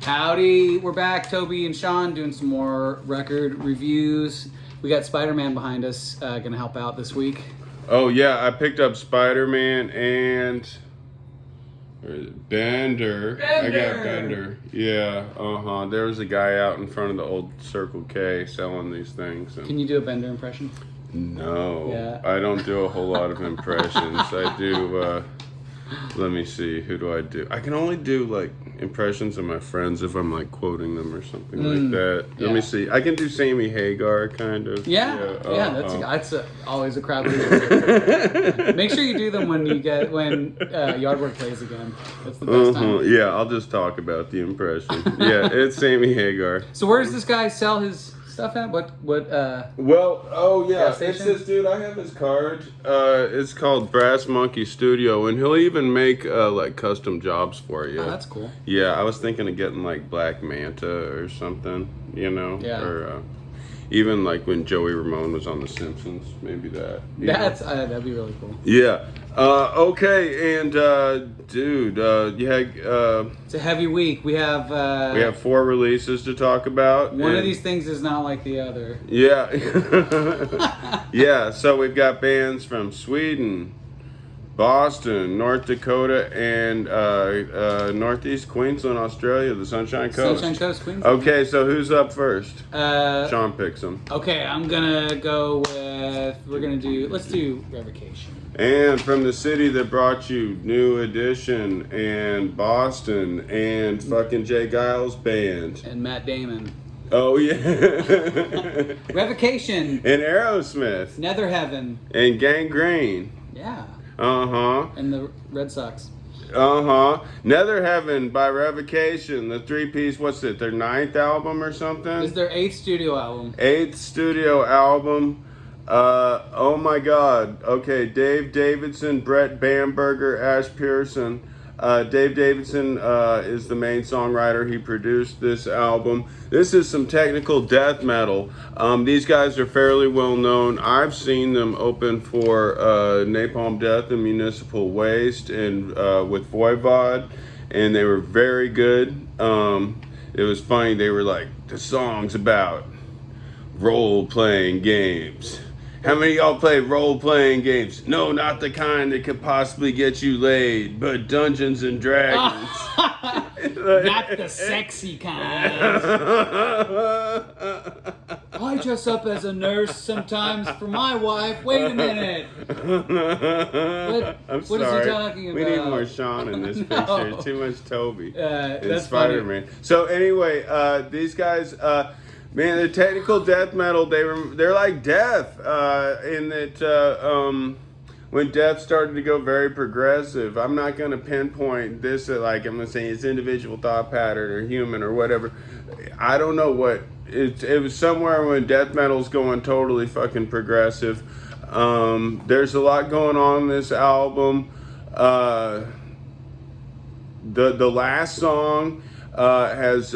Howdy, we're back. Toby and Sean doing some more record reviews. We got Spider-Man behind us, gonna help out this week. Oh yeah, I picked up Spider-Man and where is it? Bender. I got Bender. Yeah, There was a guy out in front of the old Circle K selling these things. And Can you do a Bender impression? no, Yeah. I don't do a whole lot of impressions. I do. Let me see. Who do I do? I can only do like impressions of my friends if I'm like quoting them or something like that. Let me see. I can do Sammy Hagar kind of. Yeah, that's always a crowd pleaser. Make sure you do them when Yardwork plays again. That's the best time. Yeah, I'll just talk about the impression. Yeah, it's Sammy Hagar. So where does this guy sell his stuff at? What? It says, dude, I have his card. It's called Brass Monkey Studio, and he'll even make like custom jobs for you. Oh, that's cool. Yeah, I was thinking of getting like Black Manta or something, Yeah. or even like when Joey Ramone was on The Simpsons, maybe that. That'd be really cool. Yeah. Okay, and dude, It's a heavy week. We have 4 releases to talk about. One of these things is not like the other. Yeah. Yeah, so we've got bands from Sweden, Boston, North Dakota, and Northeast Queensland, Australia, the Sunshine Coast. Sunshine Coast, Queensland. Okay, so who's up first? Sean picks them. Okay, I'm gonna go with, let's do Revocation. And from the city that brought you New Edition and Boston and fucking Jay Giles Band. And Matt Damon. Oh, yeah. Revocation. And Aerosmith. Nether Heaven. And Gangrene. Yeah. And the Red Sox. Nether Heaven by Revocation, the 3-piece, what's it, their 9th album or something? It's their 8th studio album. 8th studio album. Oh my god. Okay, Dave Davidson, Brett Bamberger, Ash Pearson. Dave Davidson is the main songwriter. He produced this album. This is some technical death metal. These guys are fairly well known. I've seen them open for Napalm Death and Municipal Waste and with Voivod, and they were very good. It was funny. They were like, the song's about role-playing games. How many of y'all play role-playing games? No, not the kind that could possibly get you laid, but Dungeons and Dragons. Not the sexy kind. I dress up as a nurse sometimes for my wife. Wait a minute. I'm what is he talking about? We need more Sean in this picture. Too much Toby. That's Spider-Man. So anyway, these guys... man, the technical death metal, they're like Death, in that when Death started to go very progressive. I'm not going to pinpoint this at like, I'm going to say it's individual thought pattern or human or whatever. I don't know what, it was somewhere when death metal's going totally fucking progressive. There's a lot going on in this album. The last song has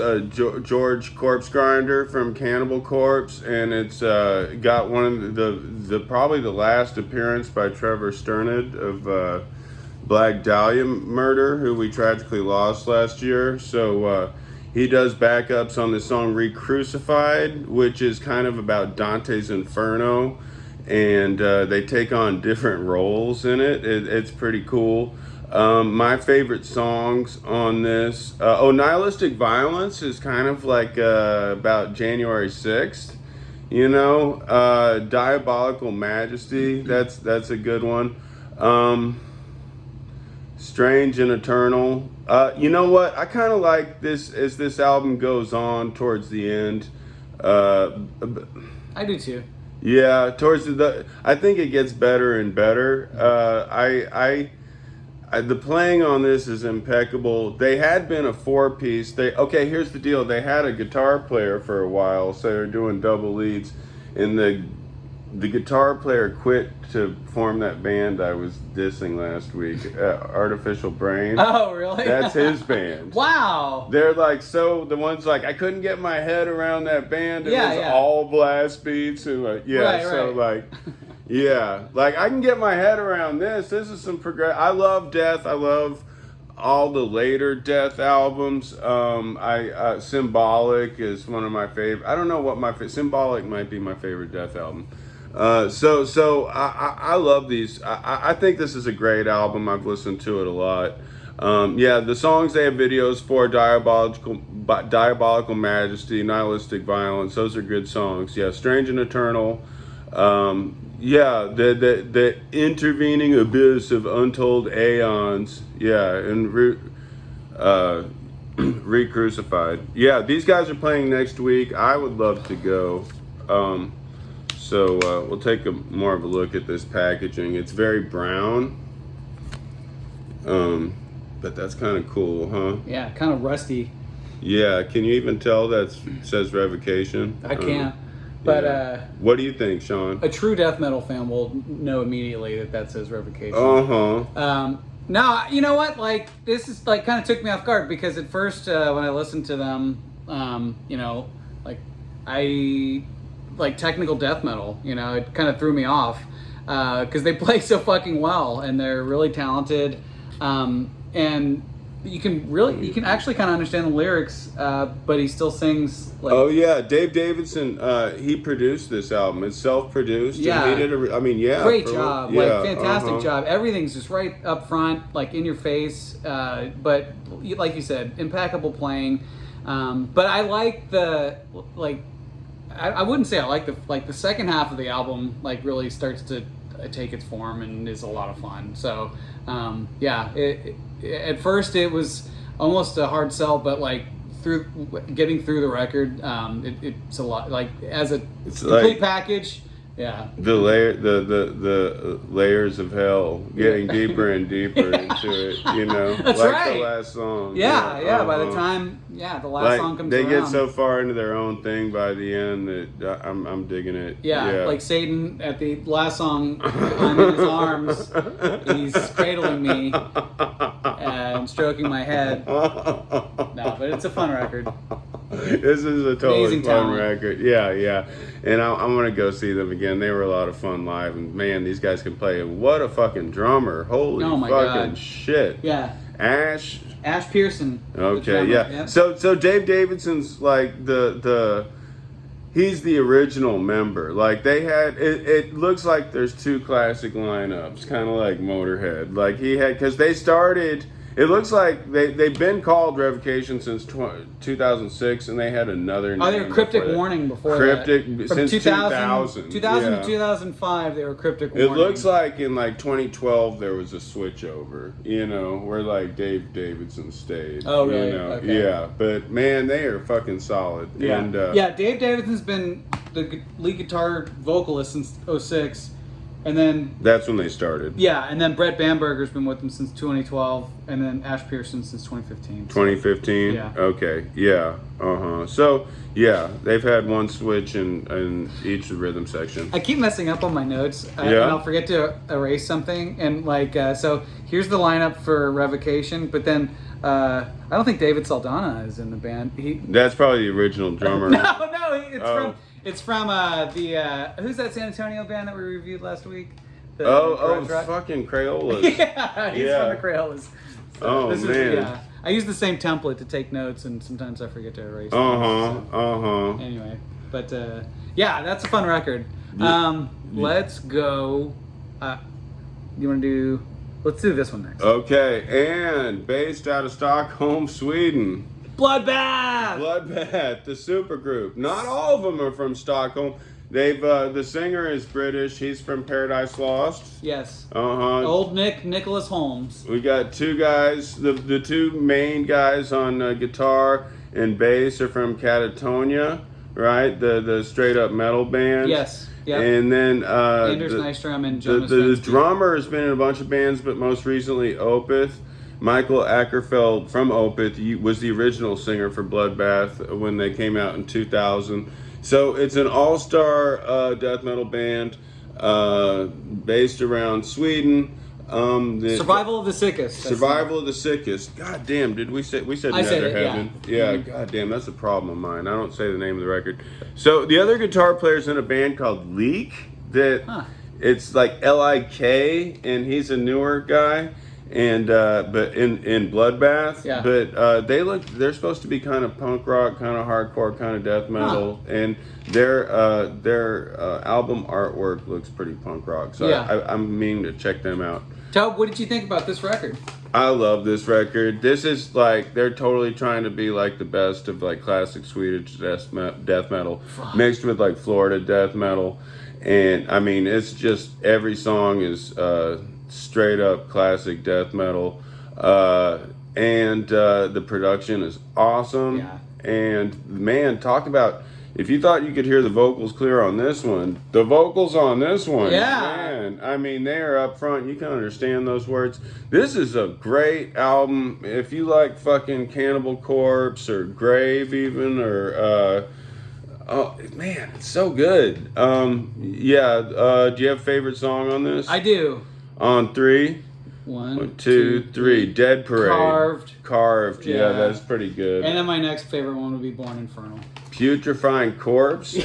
George Corpse Grinder from Cannibal Corpse, and it's got one of the probably the last appearance by Trevor Sternad of Black Dahlia Murder, who we tragically lost last year. So he does backups on the song Recrucified, which is kind of about Dante's Inferno, and they take on different roles in it. It's pretty cool. My favorite songs on this, Nihilistic Violence is kind of like about January 6th, Diabolical Majesty, that's a good one. Strange and Eternal. You know what, I kind of like this as this album goes on towards the end. I do too. Yeah, towards I think it gets better and better. The playing on this is impeccable. They had been a 4-piece. Here's the deal. They had a guitar player for a while, so they're doing double leads. And the guitar player quit to form that band I was dissing last week, Artificial Brain. Oh, really? That's his band. Wow. They're like, the ones like, I couldn't get my head around that band. It was all blast beats. And right. Yeah, like I can get my head around this. This is some I love Death. I love all the later Death albums. Symbolic is one of my favorite. I don't know what Symbolic might be my favorite Death album. So I love these. I think this is a great album. I've listened to it a lot. Yeah, the songs they have videos for: Diabolical Majesty, Nihilistic Violence. Those are good songs. Yeah, Strange and Eternal. Yeah, the intervening abyss of untold aeons. Yeah, and Re-Crucified. Yeah, these guys are playing next week. I would love to go. So we'll take more of a look at this packaging. It's very brown. But that's kind of cool, huh? Yeah, kind of rusty. Yeah, can you even tell that says Revocation? I can't. But what do you think, Sean? A true death metal fan will know immediately that says Revocation. No, you know what? Like, this is like kind of took me off guard because at first when I listened to them, you know, like I like technical death metal. You know, it kind of threw me off because they play so fucking well and they're really talented, and you can actually kind of understand the lyrics, but he still sings like... Oh yeah, Dave Davidson, he produced this album. It's self-produced. Yeah. And he did great job. Yeah, like fantastic job. Everything's just right up front, like in your face. But like you said, impeccable playing. But I like the I wouldn't say I like the second half of the album like really starts to take its form and is a lot of fun. So yeah, at first it was almost a hard sell, but like getting through the record, it's a lot. Like as a complete package, yeah. The layers of hell, getting deeper and deeper into it. You know, that's like right. The last song. Yeah. By the time, the last song comes they around, get so far into their own thing by the end that I'm digging it. Yeah, like Satan at the last song, I'm in his arms. He's cradling me and stroking my head. No, but it's a fun record. This is a totally Amazing fun talent. record. Yeah. And I'm going to go see them again. They were a lot of fun live. And man, these guys can play. What a fucking drummer. Holy Oh my fucking God. shit. Yeah. Ash Pearson. Okay, yeah. Yep. So Dave Davidson's like he's the original member. Like they had it looks like there's two classic lineups, kind of like Motorhead. Like he had, because they started, it looks like they've been called Revocation since 2006, and they had another name. Oh, they were Cryptic Warning before Cryptic that. since 2000. 2000 yeah. to 2005, they were Cryptic Warning. It looks like in like 2012 there was a switch over, you know, where like Dave Davidson stayed. Oh, really? You know? Okay. Yeah, but man, they are fucking solid. Yeah. And, Dave Davidson's been the lead guitar vocalist since 2006. And then that's when they started. Yeah, and then Brett Bamberger's been with them since 2012, and then Ash Pearson since 2015. 2015? Yeah. Okay, yeah. So, yeah, they've had one switch in each rhythm section. I keep messing up on my notes, and Yeah. I'll forget to erase something. And so here's the lineup for Revocation, but then I don't think David Saldana is in the band. That's probably the original drummer. It's from who's that San Antonio band that we reviewed last week? Fucking Crayolas. Yeah, he's from the Crayolas. So man. I use the same template to take notes, and sometimes I forget to erase. Anyway, but that's a fun record. Let's go. You want to do? Let's do this one next. Okay, and based out of Stockholm, Sweden. Bloodbath, the supergroup. Not all of them are from Stockholm. They've the singer is British. He's from Paradise Lost. Yes. Old Nicholas Holmes. We got two guys. The two main guys on guitar and bass are from Catatonia, right? The straight up metal band. Yes. Yeah. And then Anders Nystrom and Jonas the drummer has been in a bunch of bands, but most recently Opeth. Michael Ackerfeld from Opeth was the original singer for Bloodbath when they came out in 2000. So it's an all-star death metal band based around Sweden. Survival of the Sickest. Survival of the Sickest. God damn, did we said I Nether said it, Heaven? yeah. God damn, that's a problem of mine. I don't say the name of the record. So the other guitar player's in a band called Leak. It's like Lik, and he's a newer guy. and but in Bloodbath, Yeah. but they're supposed to be kind of punk rock, kind of hardcore, kind of death metal, and their album artwork looks pretty punk rock. So Yeah. I'm meaning to check them out. Tobe, what did you think about this record? I love this record. This is like they're totally trying to be like the best of like classic Swedish death metal mixed with like Florida death metal, and I mean it's just every song is straight up classic death metal, and the production is awesome. Yeah. And man, talk about. If you thought you could hear the vocals clear on this one, the vocals on this one, man, I mean, they are up front. You can understand those words. This is a great album. If you like fucking Cannibal Corpse or Grave even, or, oh, man, it's so good. Do you have a favorite song on this? I do. On 3? 1, 2, 3. Dead Parade. Carved. Yeah, that's pretty good. And then my next favorite one would be Born Infernal. Putrefying Corpse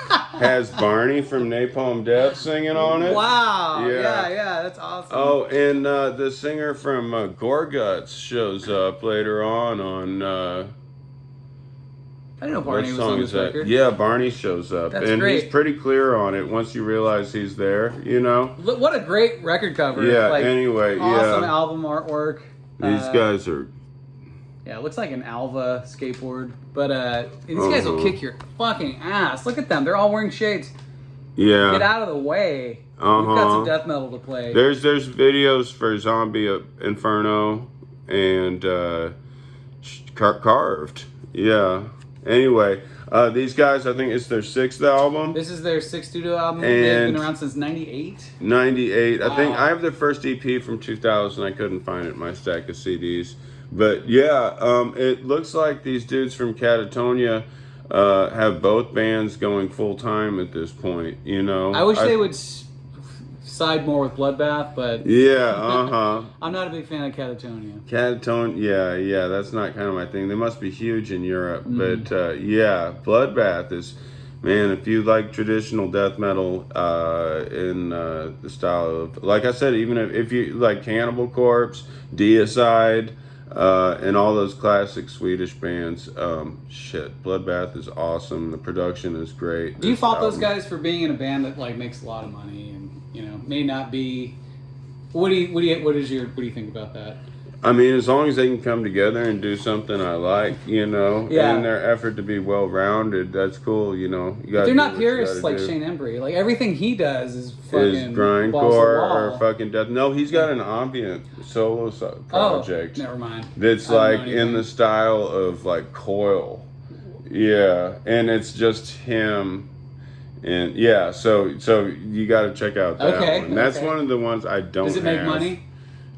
has Barney from Napalm Death singing on it. Wow. Yeah, that's awesome. Oh, and the singer from Gorguts shows up later on. I didn't know Barney was on this record. Yeah, Barney shows up. That's and great. He's pretty clear on it once you realize he's there, you know? What a great record cover. Yeah, anyway, awesome album artwork. These guys are... Yeah, it looks like an Alva skateboard. But these guys will kick your fucking ass. Look at them. They're all wearing shades. Yeah. Get out of the way. We've got some death metal to play. There's videos for Zombie Inferno and Carved. Yeah. Anyway, these guys, I think it's their 6th album. This is their 6th studio album. They've been around since 98. 98. Wow. I think I have their first EP from 2000. I couldn't find it in my stack of CDs. But yeah, it looks like these dudes from Catatonia have both bands going full time at this point. You know, I wish they would side more with Bloodbath, but yeah, I'm not a big fan of Catatonia. Catatonia, yeah, that's not kind of my thing. They must be huge in Europe, but yeah, Bloodbath is. Man, if you like traditional death metal in the style of, like I said, even if you like Cannibal Corpse, Deicide. And all those classic Swedish bands. Bloodbath is awesome. The production is great. Do you fault those guys for being in a band that like makes a lot of money and may not be? What do you think about that? I mean, as long as they can come together and do something I like, and their effort to be well-rounded, that's cool, You but they're not purists like Shane Embry. Like everything he does is fucking grindcore or fucking death. No, he's got an ambient solo project. Oh, never mind. That's like in the style of like Coil. Yeah, and it's just him. And yeah, so you got to check out that one. That's one of the ones I don't. Does it make money?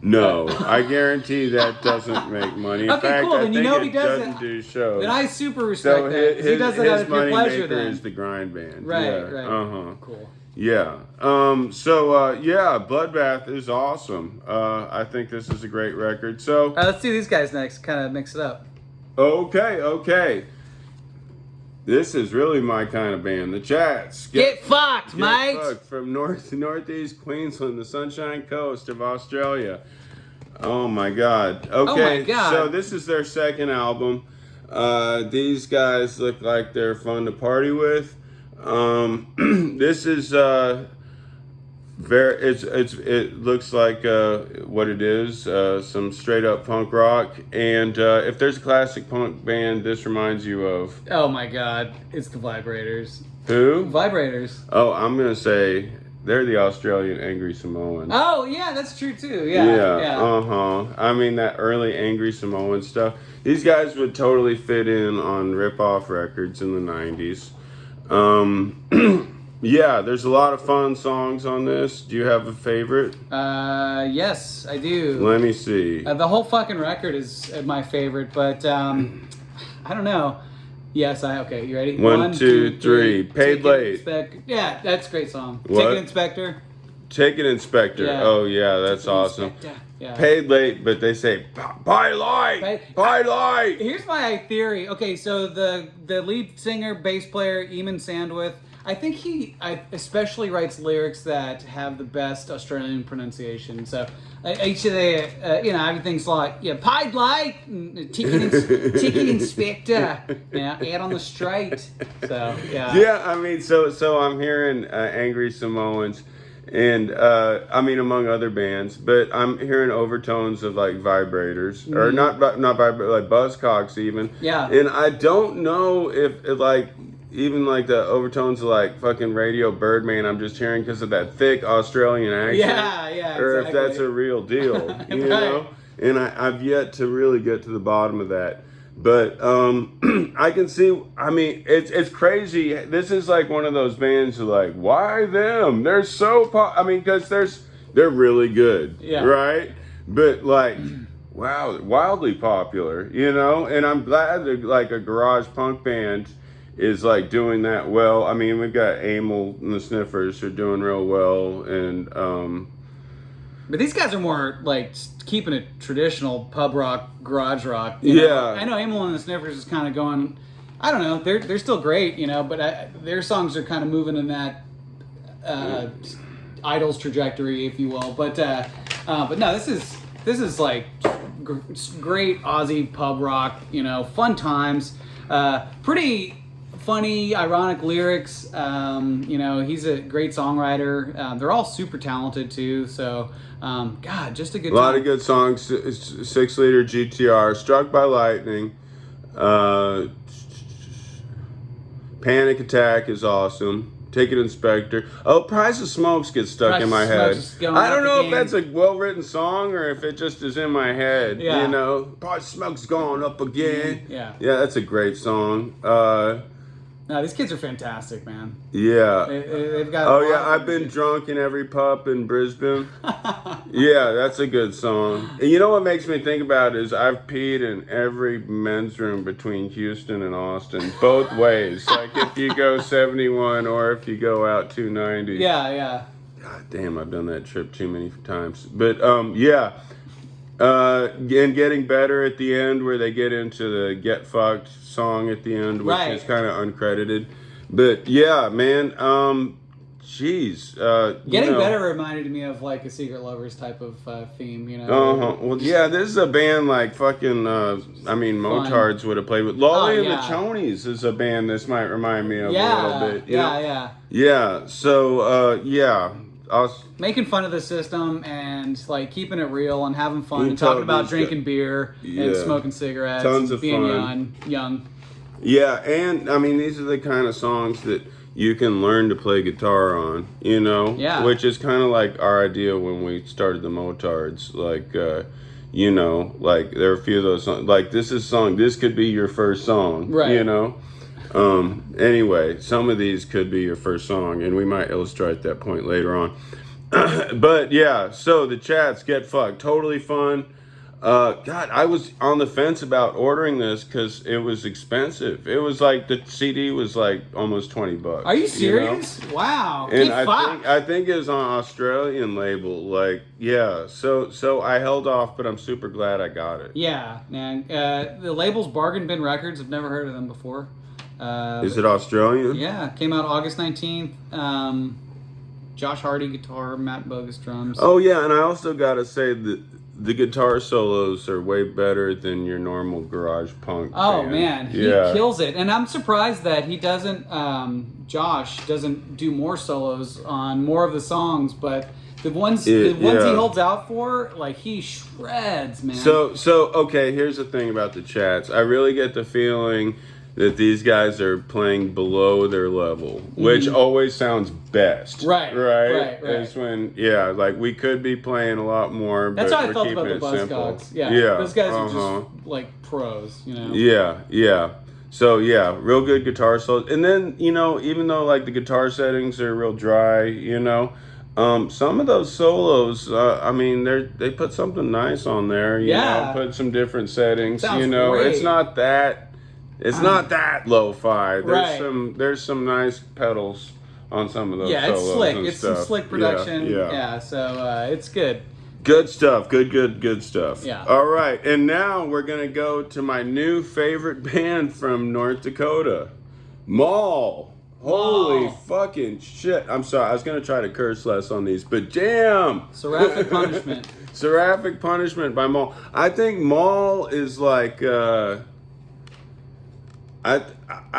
No, I guarantee that doesn't make money. In fact, cool. Then I think he it doesn't do shows. Then I super respect that. He does it out of pure pleasure. Then is the grind band. Right. Cool. Yeah. Bloodbath is awesome. I think this is a great record. So let's do these guys next. Kind of mix it up. Okay. This is really my kind of band. The Chats. Get fucked, mate. Fucked from northeast Queensland, the Sunshine Coast of Australia. Oh my God. Okay. So this is their 2nd album. These guys look like they're fun to party with. This is it looks like what it is, some straight up punk rock, and if there's a classic punk band this reminds you of. Oh my God, it's the Vibrators. Who? Vibrators. Oh, I'm gonna say they're the Australian Angry Samoans. Oh yeah, that's true too. Yeah. I mean that early Angry Samoan stuff. These guys would totally fit in on rip-off records in the 90s. Yeah, there's a lot of fun songs on this. Do you have a favorite? Yes, I do. Let me see. The whole fucking record is my favorite, but I don't know. Yes, okay, you ready? 1, 2, 3. Paid Late. Yeah, that's a great song. What? Ticket Inspector. Ticket Inspector. Yeah. Oh, yeah, that's awesome. Yeah. Paid Late, but they say, buy light! Buy light! Here's my theory. Okay, so the lead singer, bass player, Eamon Sandwith, I think I especially writes lyrics that have the best Australian pronunciation. So each of the, everything's like, Pied Light, ticket inspector, out on the street. So, yeah. Yeah, I mean, so I'm hearing Angry Samoans, and among other bands, but I'm hearing overtones of like Vibrators, or not Vibrators, like Buzzcocks even. Yeah. And I don't know if like, even like the overtones of like fucking Radio Birdman, I'm just hearing because of that thick Australian accent. Yeah, or exactly. if that's a real deal, you Right. know? And I've yet to really get to the bottom of that. But I can see, I mean, it's crazy. This is like one of those bands who like, why them? They're so, because they're really good, right? But like, wow, wildly popular, you know? And I'm glad that like a garage punk band is like doing that well. I mean, we've got Amel and the Sniffers are doing real well, and but these guys are more like keeping it traditional pub rock, garage rock. You know? I know Amel and the Sniffers is kind of going, I don't know, they're still great, you know, but their songs are kind of moving in that Idols trajectory, if you will. But no, this is like great Aussie pub rock, you know, fun times, pretty funny, ironic lyrics. You know, he's a great songwriter. They're all super talented too. So, God, just a good time. A lot of good songs. 6-liter GTR, Struck by Lightning, Panic Attack is awesome. Ticket Inspector. Oh, Price of Smokes gets stuck in my head. I don't know if that's a well-written song or if it just is in my head. Yeah. You know, Price of Smokes going up again. Yeah. Yeah, that's a great song. No, these kids are fantastic, man. Yeah. They've got. Oh yeah, I've been drunk in every pub in Brisbane. Yeah, that's a good song. And you know what makes me think about it is I've peed in every men's room between Houston and Austin, both ways. Like if you go 71 or if you go out 290. Yeah. God damn, I've done that trip too many times. But yeah. And getting better at the end where they get into the Get Fucked song at the end, which is kind of uncredited. But yeah, man, geez. Getting better reminded me of like a Secret Lovers type of theme, you know? Well, yeah, this is a band like fucking, Motards would have played with. Lolly and the Chonies is a band this might remind me of a little bit. Yeah, so, making fun of the system and like keeping it real and having fun and talking about drinking beer and smoking cigarettes, tons and of being fun. young. Yeah, and I mean these are the kind of songs that you can learn to play guitar on, you know? Yeah. Which is kind of like our idea when we started the Motards. Like, you know, like there are a few of those songs. Like this could be your first song, right? You know? Anyway, some of these could be your first song, and we might illustrate that point later on. But yeah, so the chats Get Fucked, totally fun. God, I was on the fence about ordering this because it was expensive. It was like the CD was like almost $20. Are you serious? You know? Wow. And I think it was on Australian label. Like, yeah. So I held off, but I'm super glad I got it. Yeah, man. The label's Bargain Bin Records. I've never heard of them before. Is it Australian? Yeah, came out August 19th. Josh Hardy guitar, Matt Bogus drums. Oh yeah, and I also gotta say that the guitar solos are way better than your normal garage punk band. Man, he kills it. And I'm surprised that he doesn't, Josh doesn't do more solos on more of the songs, but the ones he holds out for, like he shreds, man. So okay, here's the thing about the chats. I really get the feeling that these guys are playing below their level, which always sounds best. Right. It's when, like we could be playing a lot more, that's but how I felt about the Buzzcocks. Yeah. Those guys are just like pros, you know? Yeah. So real good guitar solos. And then, you know, even though like the guitar settings are real dry, you know, some of those solos, I mean, they put something nice on there, you know, put some different settings, you know, great. It's not that lo-fi. There's some nice pedals on some of those solos. It's slick. And it's stuff. some slick production. So it's good. Good stuff. Good stuff. Yeah. All right, and now we're gonna go to my new favorite band from North Dakota, Maul. Holy fucking shit. I'm sorry. I was going to try to curse less on these, but damn. Seraphic Punishment. Seraphic Punishment by Maul. I think Maul is like, I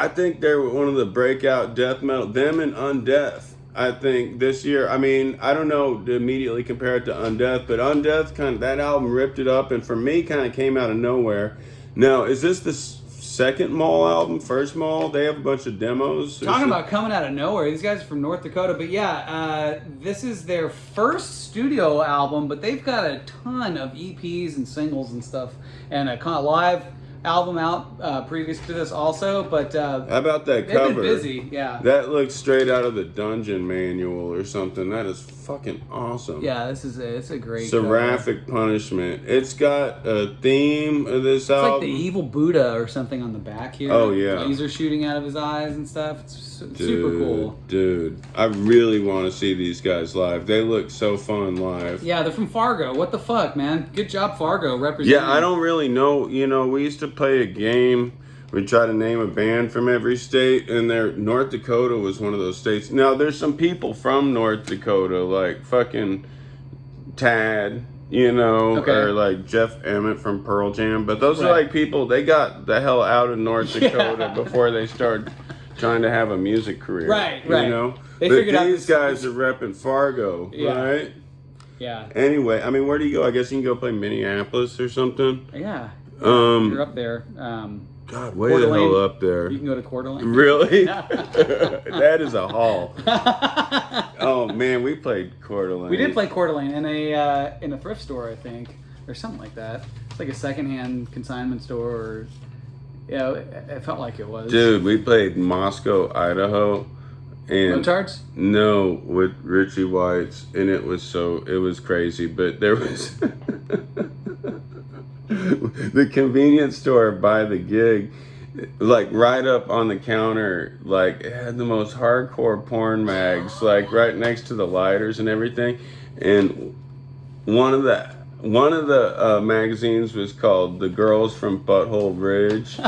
think they're one of the breakout death metal. Them and Undeath. I think this year, I mean, I don't know to immediately compare it to Undeath, but Undeath kind of, that album ripped it up and for me kind of came out of nowhere. Now, is this the second Maul album? First Maul? They have a bunch of demos? Talking about coming out of nowhere. These guys are from North Dakota, but yeah, this is their first studio album, but they've got a ton of EPs and singles and stuff, and a live album out previous to this also, but how about that cover? They've been busy, yeah. That looks straight out of the Dungeon Manual or something. That is fucking awesome. Yeah, it's a great Seraphic Punishment. It's got a theme of this album. It's like the evil Buddha or something on the back here. Oh yeah, laser shooting out of his eyes and stuff. It's super cool. Dude, I really want to see these guys live. They look so fun live. Yeah, they're from Fargo. What the fuck, man? Good job, Fargo, representing. Yeah, I don't really know. You know, we used to play a game. We try to name a band from every state, and North Dakota was one of those states. Now, there's some people from North Dakota, like fucking Tad, you know, or like Jeff Emmett from Pearl Jam. But those are like people, they got the hell out of North Dakota before they started trying to have a music career. Right. You know? They but figured out these guys are repping Fargo, right? Yeah. Anyway, I mean, where do you go? I guess you can go play Minneapolis or something. Yeah. You're up there. God, way the hell up there. You can go to Coeur d'Alene. Really? That is a haul. Oh man, we played Coeur d'Alene. We did play Coeur d'Alene in a thrift store, I think, or something like that. It's like a secondhand consignment store, or it felt like it was. Dude, we played Moscow, Idaho, and Motards? No, with Richie White's, and it was crazy. But there was the convenience store by the gig, like right up on the counter, like it had the most hardcore porn mags, like right next to the lighters and everything. And one of the magazines was called The Girls from Butthole Ridge.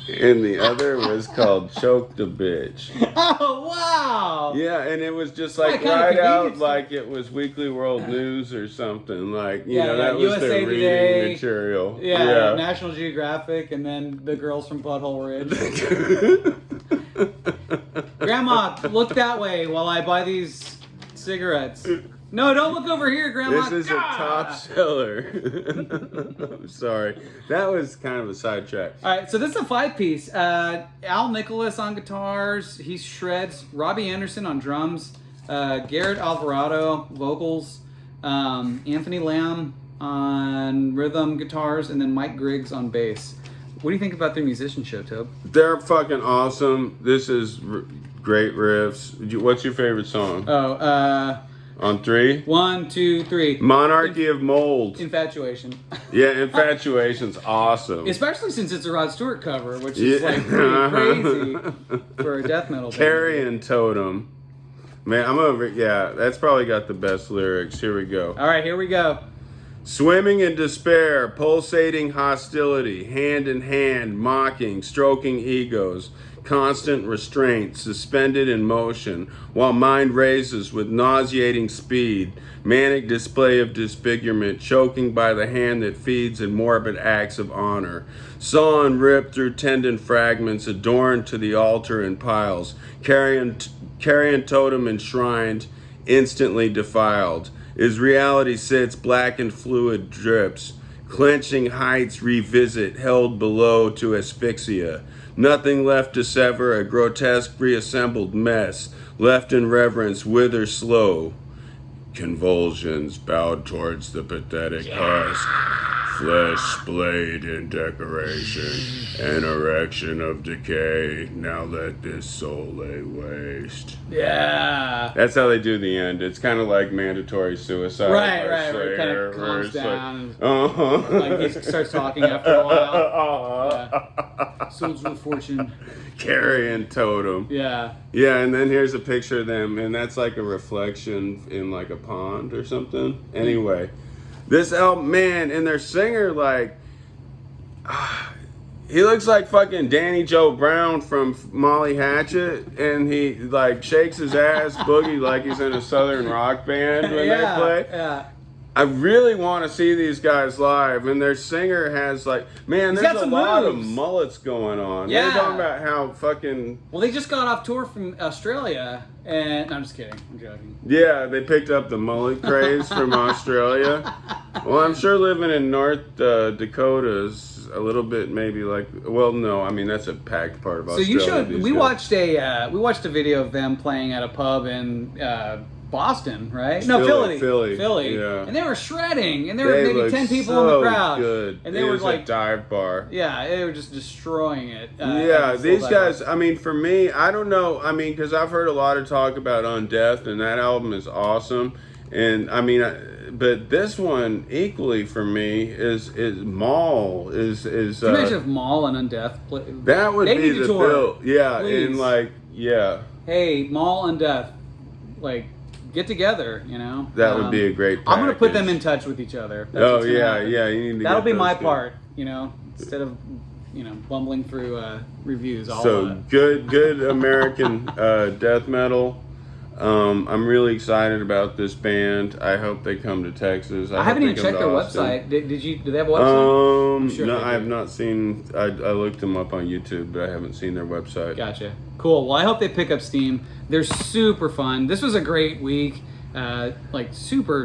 And the other was called Choke the Bitch. Oh, wow! Yeah, and it was just like right out like it was Weekly World News or something. Like, you know, that was USA their Today, reading material. Yeah, National Geographic, and then The Girls from Butthole Ridge. Grandma, look that way while I buy these cigarettes. No, don't look over here, Grandma. This is a top seller. I'm sorry. That was kind of a sidetrack. All right, so this is a 5-piece. Al Nicholas on guitars. He shreds. Robbie Anderson on drums. Garrett Alvarado vocals. Anthony Lamb on rhythm guitars. And then Mike Griggs on bass. What do you think about their musicianship, Tobe? They're fucking awesome. This is great riffs. What's your favorite song? On 3? 1, 2, 3. Monarchy of Mold. Infatuation. Yeah, Infatuation's awesome. Especially since it's a Rod Stewart cover, which is like pretty crazy for a death metal band. Carrion Totem. Man, that's probably got the best lyrics. Here we go. All right, here we go. Swimming in despair, pulsating hostility, hand in hand, mocking, stroking egos, constant restraint, suspended in motion, while mind races with nauseating speed, manic display of disfigurement, choking by the hand that feeds in morbid acts of honor, sawn ripped through tendon fragments, adorned to the altar in piles, carrion totem enshrined, instantly defiled. As reality sits, blackened fluid drips, clenching heights revisit, held below to asphyxia. Nothing left to sever, a grotesque reassembled mess, left in reverence, wither slow. Convulsions bowed towards the pathetic husk, flesh splayed in decoration, an erection of decay. Now let this soul lay waste. Yeah. That's how they do the end. It's kind of like mandatory suicide. Right. Where it kind of calms down. Like he starts talking after a while. Yeah. Soldier of Fortune. Carrion Totem. Yeah. Yeah, and then here's a picture of them, and that's like a reflection in like a pond or something. Anyway, this album, man, and their singer, like, He looks like fucking Danny Joe Brown from Molly Hatchet, and he like shakes his ass boogie like he's in a southern rock band when they play. Yeah. I really want to see these guys live, and their singer has like, man, there's a lot of mullets going on. Yeah. They're talking about how fucking. Well, they just got off tour from Australia, and no, I'm just kidding. I'm joking. Yeah, they picked up the mullet craze from Australia. Well, I'm sure living in North Dakota is a little bit maybe like. Well, no, I mean that's a packed part of Australia. So you showed. We watched a video of them playing at a pub in. Boston, right? No, Philly. Yeah. And they were shredding, and there were maybe 10 people in the crowd. Good. And they were like a dive bar. Yeah, they were just destroying it. Yeah, these guys. I mean, for me, I don't know. I mean, because I've heard a lot of talk about Undeath, and that album is awesome. And I mean, but this one equally for me is Maul is. Can you imagine if Maul and Undeath? That would be the bill. Yeah, please. And like, yeah. Hey, Maul and Undeath, like. Get together, you know. That would be a great package. I'm gonna put them in touch with each other. That's yeah. You need to. That'll be my part, you know. Instead of, bumbling through reviews. Good American death metal. I'm really excited about this band. I hope they come to Texas. I haven't even checked their website. Do they have a website? No, I have not seen. I looked them up on YouTube, but I haven't seen their website. Gotcha. Cool. Well, I hope they pick up steam. They're super fun. This was a great week. Like super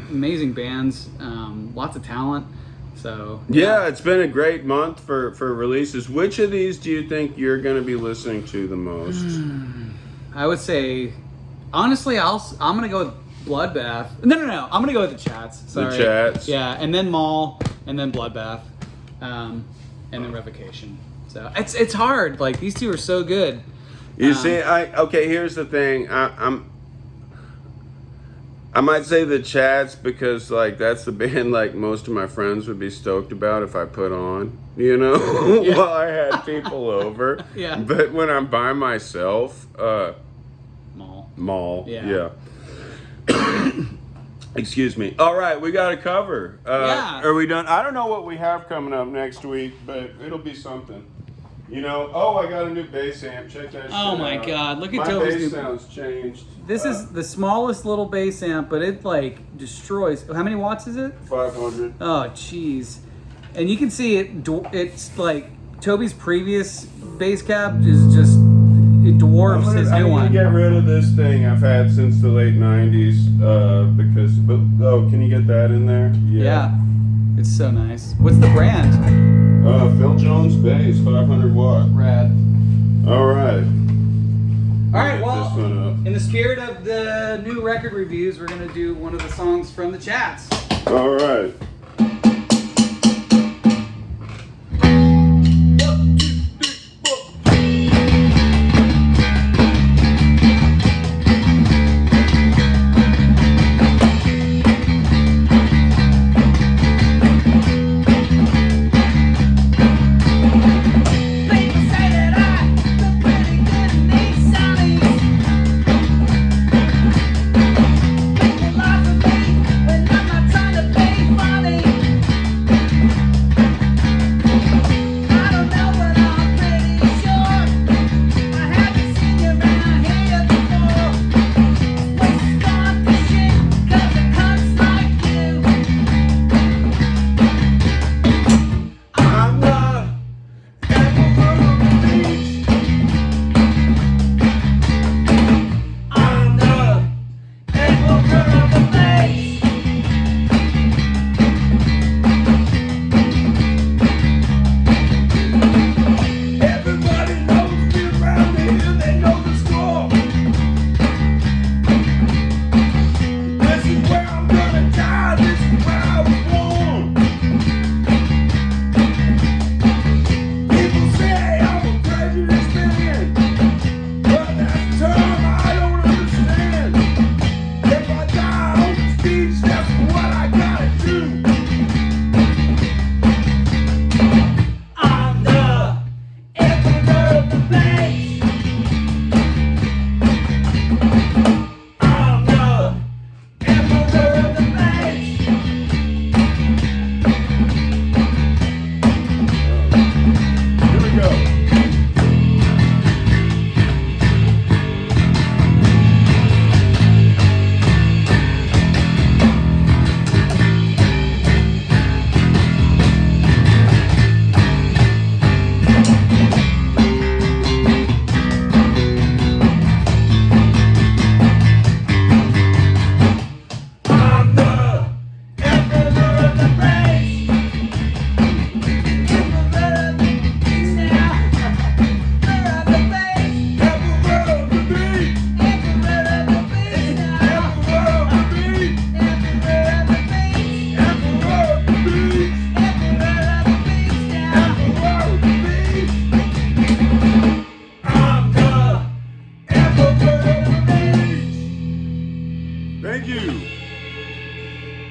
amazing bands. Lots of talent. So yeah, it's been a great month for releases. Which of these do you think you're going to be listening to the most? I would say, honestly, I'm going to go with Bloodbath. No. I'm going to go with the Chats. Sorry. The Chats. Yeah, and then Maul, and then Bloodbath, and then Revocation. So it's hard. Like these two are so good. You see, here's the thing. I might say the Chats because like that's the band like most of my friends would be stoked about if I put on, while I had people over. Yeah. But when I'm by myself, Maul. Yeah. Excuse me. All right, we got a cover. Are we done? I don't know what we have coming up next week, but it'll be something. I got a new bass amp. Check that shit out. Oh my God, look at Toby's new... My bass sound's changed. This is the smallest little bass amp, but it like destroys. How many watts is it? 500. Oh, jeez. And you can see it's like Toby's previous bass cap is just, it dwarfs his new one. I'm gonna get rid of this thing I've had since the late 90s can you get that in there? Yeah. It's so nice. What's the brand? Phil Jones bass, 500 watt. Rad. All right. All right, well, in the spirit of the new record reviews, we're going to do one of the songs from the Chats. All right.